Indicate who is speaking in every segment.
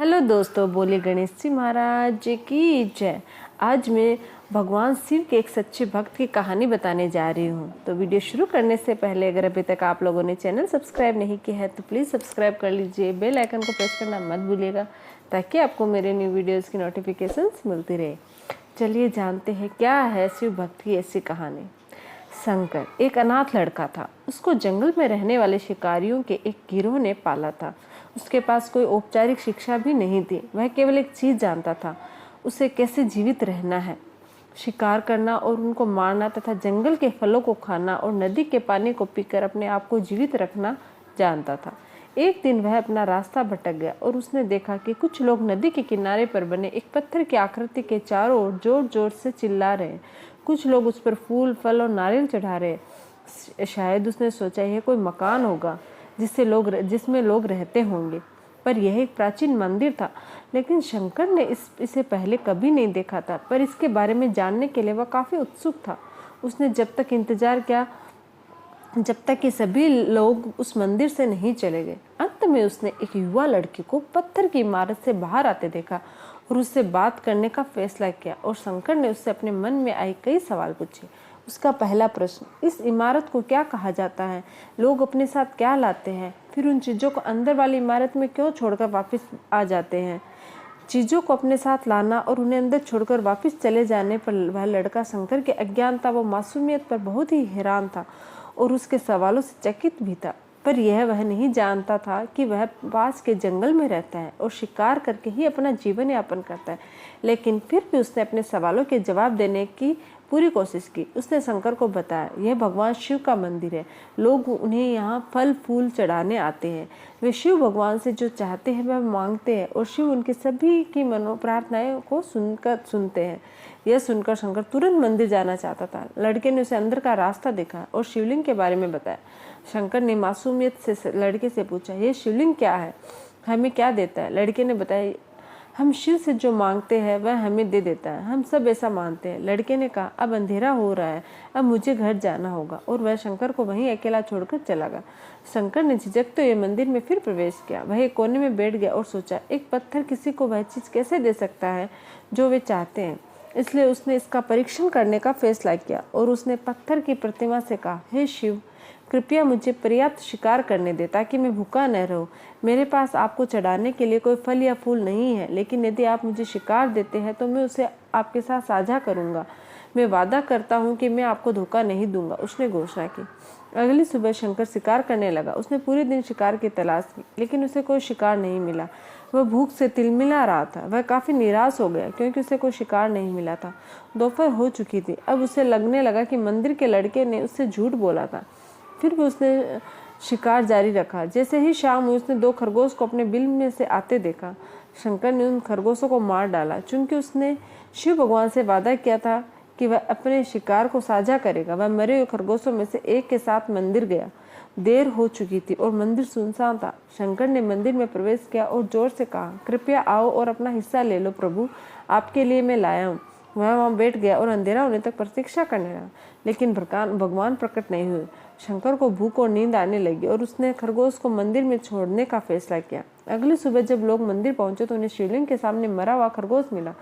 Speaker 1: Hello दोस्तों, बोले गणेश जी महाराज की जय। आज मैं भगवान शिव के एक सच्चे भक्त की कहानी बताने जा रही हूँ। तो वीडियो शुरू करने से पहले अगर अभी तक आप लोगों ने चैनल सब्सक्राइब नहीं किया है तो प्लीज़ सब्सक्राइब कर लीजिए, बेल आइकन को प्रेस करना मत भूलिएगा ताकि आपको मेरे न्यू वीडियोज़ की नोटिफिकेशंस मिलती रहे। चलिए जानते हैं क्या है शिव भक्त की ऐसी कहानी। शंकर एक अनाथ लड़का था। उसको जंगल में रहने वाले शिकारियों के एक गिरोह ने पाला था। उसके पास कोई औपचारिक शिक्षा भी नहीं थी। वह केवल एक चीज जानता था, उसे कैसे जीवित रहना है। शिकार करना और उनको मारना तथा जंगल के फलों को खाना और नदी के पानी को पीकर अपने आप को जीवित रखना जानता था। एक दिन वह अपना रास्ता भटक गया और उसने देखा कि कुछ लोग नदी के किनारे पर बने एक पत्थर की आकृति के चारों ओर जोर जोर से चिल्ला रहे हैं। कुछ लोग उस पर फूल, फल और नारियल चढ़ा रहे। शायद उसने सोचा यह कोई मकान होगा जिसमें लोग रहते होंगे, पर यह एक प्राचीन मंदिर था। लेकिन शंकर ने इसे पहले कभी नहीं देखा था, पर इसके बारे में जानने के लिए वह काफी उत्सुक था। उसने जब तक इंतजार किया जब तक कि सभी लोग उस मंदिर से नहीं चले गए। अंत में उसने एक युवा लड़की को पत्थर की इमारत से बाहर आते देखा और उससे बात करने का फैसला किया। और शंकर ने उससे अपने मन में आई कई सवाल पूछे। उसका पहला प्रश्न, इस इमारत को क्या कहा जाता है? लोग अपने साथ क्या लाते हैं? फिर उन चीजों को अंदर वाली इमारत में क्यों छोड़कर वापस आ जाते हैं? चीजों को अपने साथ लाना और उन्हें अंदर छोड़कर वापस चले जाने पर वह लड़का शंकर के अज्ञानता व मासूमियत पर बहुत ही हैरान था और उसके सवालों से चकित भी था। पर यह वह नहीं जानता था कि वह पास के जंगल में रहता है और शिकार करके ही अपना जीवन यापन करता है। लेकिन फिर भी उसने अपने सवालों के जवाब देने की पूरी कोशिश की। उसने शंकर को बताया, यह भगवान शिव का मंदिर है। लोग उन्हें यहाँ फल फूल चढ़ाने आते हैं। वे शिव भगवान से जो चाहते हैं वह मांगते हैं और शिव उनकी सभी की मनोप्रार्थनाएं को सुनते हैं। यह सुनकर शंकर तुरंत मंदिर जाना चाहता था। लड़के ने उसे अंदर का रास्ता देखा और शिवलिंग के बारे में बताया। शंकर ने मासूमियत से लड़के से पूछा, यह शिवलिंग क्या है, हमें क्या देता है? लड़के ने बताया, हम शिव से जो मांगते हैं वह हमें दे देता है। हम सब ऐसा मानते हैं। लड़के ने कहा, अब अंधेरा हो रहा है, अब मुझे घर जाना होगा। और वह शंकर को वहीं अकेला छोड़कर चला गया। शंकर ने झिझकते हुए मंदिर में फिर प्रवेश किया। वह एक कोने में बैठ गया और सोचा, एक पत्थर किसी को वह चीज कैसे दे सकता है जो वे चाहते हैं। इसलिए उसने इसका परीक्षण करने का फैसला किया और उसने पत्थर की प्रतिमा से कहा, हे शिव, कृपया मुझे पर्याप्त शिकार करने दे ताकि मैं भूखा न रहूं। मेरे पास आपको चढ़ाने के लिए कोई फल या फूल नहीं है, लेकिन यदि आप मुझे शिकार देते हैं तो मैं उसे आपके साथ साझा करूंगा। मैं वादा करता हूं कि मैं आपको धोखा नहीं दूंगा, उसने घोषणा की। अगली सुबह शंकर शिकार करने लगा। उसने पूरे दिन शिकार की तलाश की, लेकिन उसे कोई शिकार नहीं मिला। वह भूख से तिलमिला रहा था। वह काफी निराश हो गया क्योंकि उसे कोई शिकार नहीं मिला था। दोपहर हो चुकी थी। अब उसे लगने लगा कि मंदिर के लड़के ने उससे झूठ बोला था। फिर भी उसने शिकार जारी रखा। जैसे ही शाम हुई उसने 2 खरगोश को अपने बिल में से आते देखा। शंकर ने उन खरगोशों को मार डाला। चूंकि उसने शिव भगवान से वादा किया था कि वह अपने शिकार को साझा करेगा, वह मरे हुए खरगोशों में से एक के साथ मंदिर गया। देर हो चुकी थी और मंदिर सुनसान था। शंकर ने मंदिर में प्रवेश किया और जोर से कहा, कृपया आओ और अपना हिस्सा ले लो प्रभु, आपके लिए मैं लाया हूँ। वह वहाँ बैठ गया और अंधेरा होने तक प्रतीक्षा करने लगा, लेकिन भगवान प्रकट नहीं हुए। शंकर को भूख और नींद आने लगी और उसने खरगोश को मंदिर में छोड़ने का फैसला किया। अगली सुबह जब लोग मंदिर पहुंचे तो उन्हें शिवलिंग के सामने मरा हुआ खरगोश मिला।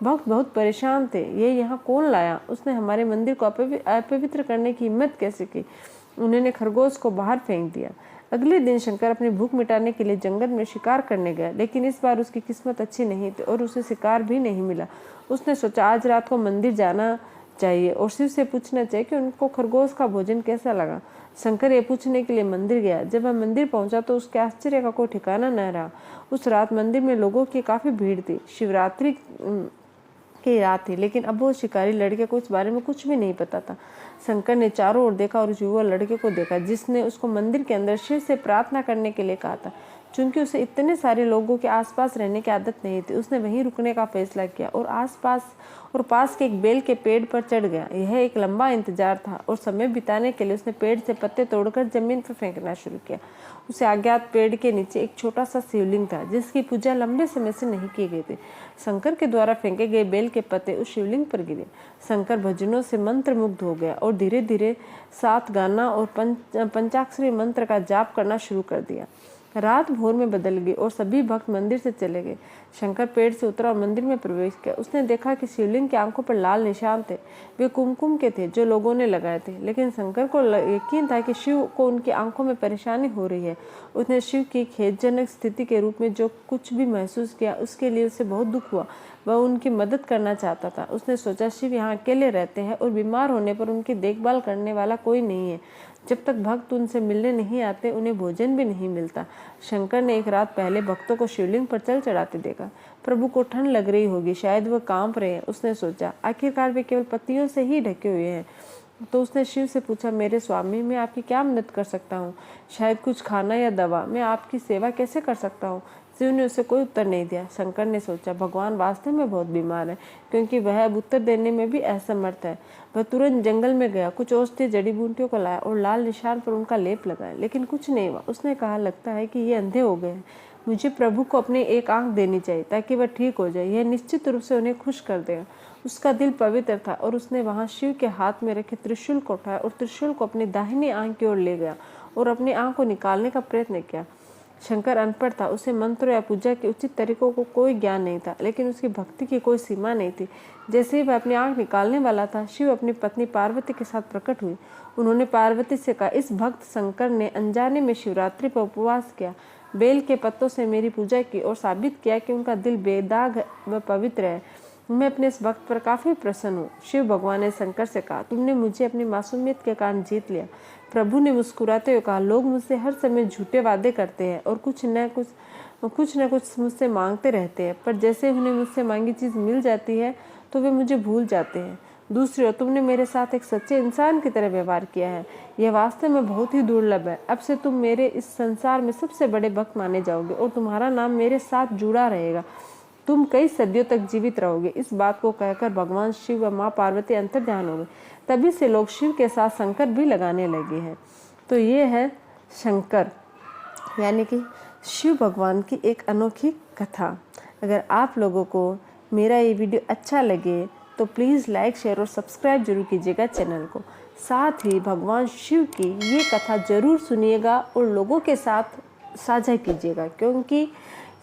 Speaker 1: भक्त बहुत परेशान थे। ये यहाँ कौन लाया? उसने हमारे मंदिर को अपवित्र करने की हिम्मत कैसे की? उन्होंने खरगोश को बाहर फेंक दिया। अगले दिन शंकर अपनी भूख मिटाने के लिए जंगल में शिकार करने गया, लेकिन इस बार उसकी किस्मत अच्छी नहीं थी और उसे शिकार भी नहीं मिला। उसने सोचा आज रात को मंदिर जाना चाहिए और शिव से पूछना चाहिए कि उनको खरगोश का भोजन कैसा लगा। शंकर ये पूछने के लिए मंदिर गया। जब वह मंदिर पहुंचा तो उसके आश्चर्य का कोई ठिकाना न रहा। उस रात मंदिर में लोगों की काफी भीड़ थी। शिवरात्रि की रात थी, लेकिन अब वो शिकारी लड़के को इस बारे में कुछ भी नहीं पता था। शंकर ने चारों ओर देखा और उस युवा लड़के को देखा जिसने उसको मंदिर के अंदर शिव से प्रार्थना करने के लिए कहा था। चूंकि उसे इतने सारे लोगों के आसपास रहने की आदत नहीं थी, उसने वहीं रुकने का फैसला किया और पास के एक बेल के पेड़ पर चढ़ गया। यह एक लंबा इंतजार था और समय बिताने के लिए उसने पेड़ से पत्ते तोड़कर जमीन पर फेंकना शुरू किया। उसे अज्ञात पेड़ के नीचे एक छोटा सा शिवलिंग था जिसकी पूजा लंबे समय से नहीं की गई थी। शंकर के द्वारा फेंके गए बेल के पत्ते उस शिवलिंग पर गिरे। शंकर भजनों से मंत्रमुग्ध हो गया और धीरे धीरे 7 गाना और पंचाक्षरी मंत्र का जाप करना शुरू कर दिया। रात भोर में बदल गई और सभी भक्त मंदिर से चले गए। शंकर पेड़ से उतरा और मंदिर में प्रवेश किया। उसने देखा कि शिवलिंग की आंखों पर लाल निशान थे। वे कुमकुम के थे जो लोगों ने लगाए थे, लेकिन शंकर को यकीन था कि शिव को उनकी आंखों में परेशानी हो रही है। उसने शिव की खेदजनक स्थिति के रूप में जो कुछ भी महसूस किया उसके लिए उसे बहुत दुख हुआ। वह उनकी मदद करना चाहता था। उसने सोचा शिव यहाँ अकेले रहते हैं और बीमार होने पर उनकी देखभाल करने वाला कोई नहीं है। जब तक भक्त उनसे मिलने नहीं आते उन्हें भोजन भी नहीं मिलता। शंकर ने एक रात पहले भक्तों को शिवलिंग पर जल चढ़ाते देखा। प्रभु को ठंड लग रही होगी, शायद वह कांप रहे हैं। उसने सोचा आखिरकार वे केवल पत्तियों से ही ढके हुए हैं। तो उसने शिव से पूछा, मेरे स्वामी, मैं आपकी क्या मदद कर सकता हूँ? शायद कुछ खाना या दवा। मैं आपकी सेवा कैसे कर सकता हूँ? शिव ने उसे कोई उत्तर नहीं दिया। शंकर ने सोचा भगवान वास्तव में बहुत बीमार है, क्योंकि वह अब उत्तर देने में भी असमर्थ है। वह तुरंत जंगल में गया, कुछ औषधीय जड़ी बूटियों को लाया और लाल निशान पर उनका लेप लगाया, लेकिन कुछ नहीं हुआ। उसने कहा, लगता है कि ये अंधे हो गए हैं। मुझे प्रभु को अपनी एक आंख देनी चाहिए ताकि वह ठीक हो जाए। यह निश्चित रूप से उन्हें खुश कर देगा। उसका दिल पवित्र था और उसने वहां शिव के हाथ में रखे त्रिशूल को उठाया और त्रिशूल को अपनी दाहिनी आंख की ओर ले गया और अपनी आंख को निकालने का प्रयत्न किया। शंकर अनपढ़ था, उसे मंत्रों या पूजा के उचित तरीकों को कोई ज्ञान नहीं था, लेकिन उसकी भक्ति की कोई सीमा नहीं थी। जैसे ही वह अपनी आंख निकालने वाला था, शिव अपनी पत्नी पार्वती के साथ प्रकट हुई। उन्होंने पार्वती से कहा, इस भक्त शंकर ने अनजाने में शिवरात्रि पर उपवास किया, बेल के पत्तों से मेरी पूजा की और साबित किया कि उनका दिल बेदाग व पवित्र है। मैं अपने इस भक्त पर काफी प्रसन्न हूँ। शिव भगवान ने शंकर से कहा, तुमने मुझे अपनी मासूमियत के कारण जीत लिया। प्रभु ने मुस्कुराते हुए कहा, लोग मुझसे हर समय झूठे वादे करते हैं और कुछ न कुछ मुझसे मांगते रहते हैं, पर जैसे उन्हें मुझसे मांगी चीज मिल जाती है तो वे मुझे भूल जाते हैं। दूसरी ओर तुमने मेरे साथ एक सच्चे इंसान की तरह व्यवहार किया है। यह वास्तव में बहुत ही दुर्लभ है। अब से तुम मेरे इस संसार में सबसे बड़े भक्त माने जाओगे और तुम्हारा नाम मेरे साथ जुड़ा रहेगा। तुम कई सदियों तक जीवित रहोगे। इस बात को कहकर भगवान शिव व माँ पार्वती अंतर्ध्यान हो गए। तभी से लोग शिव के साथ शंकर भी लगाने लगे हैं। तो ये है शंकर, यानी कि शिव भगवान की एक अनोखी कथा। अगर आप लोगों को मेरा ये वीडियो अच्छा लगे तो प्लीज़ लाइक, शेयर और सब्सक्राइब जरूर कीजिएगा चैनल को। साथ ही भगवान शिव की ये कथा जरूर सुनिएगा और लोगों के साथ साझा कीजिएगा, क्योंकि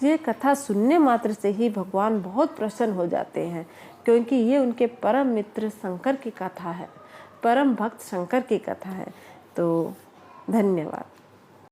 Speaker 1: ये कथा सुनने मात्र से ही भगवान बहुत प्रसन्न हो जाते हैं, क्योंकि ये उनके परम मित्र शंकर की कथा है, परम भक्त शंकर की कथा है। तो धन्यवाद।